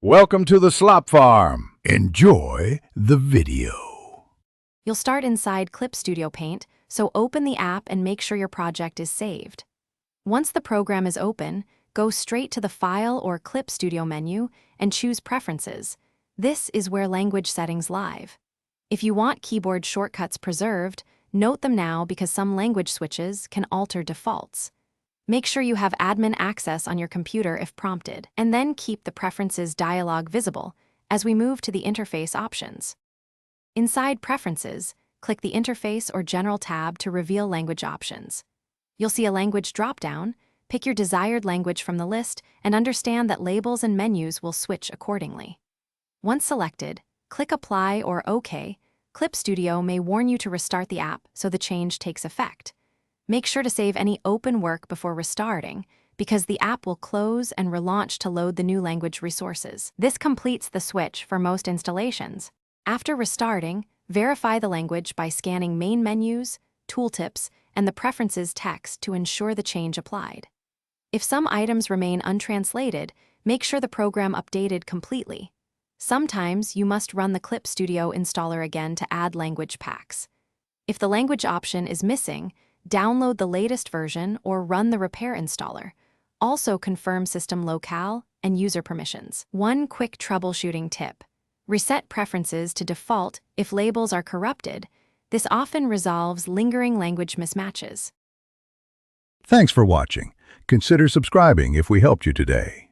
Welcome to the Slop Farm. Enjoy the video. You'll start inside Clip Studio Paint, so open the app and make sure your project is saved. Once the program is open, go straight to the File or Clip Studio menu and choose Preferences. This is where language settings live. If you want keyboard shortcuts preserved, note them now because some language switches can alter defaults. Make sure you have admin access on your computer if prompted, and then keep the Preferences dialog visible as we move to the interface options. Inside Preferences, click the Interface or General tab to reveal language options. You'll see a language drop-down, pick your desired language from the list, and understand that labels and menus will switch accordingly. Once selected, click Apply or OK. Clip Studio may warn you to restart the app so the change takes effect. Make sure to save any open work before restarting, because the app will close and relaunch to load the new language resources. This completes the switch for most installations. After restarting, verify the language by scanning main menus, tooltips, and the Preferences text to ensure the change applied. If some items remain untranslated, make sure the program updated completely. Sometimes you must run the Clip Studio installer again to add language packs. If the language option is missing, download the latest version or run the repair installer. Also confirm system locale and user permissions. One quick troubleshooting tip: reset preferences to default if labels are corrupted. This often resolves lingering language mismatches. Thanks for watching. Consider subscribing if we helped you today.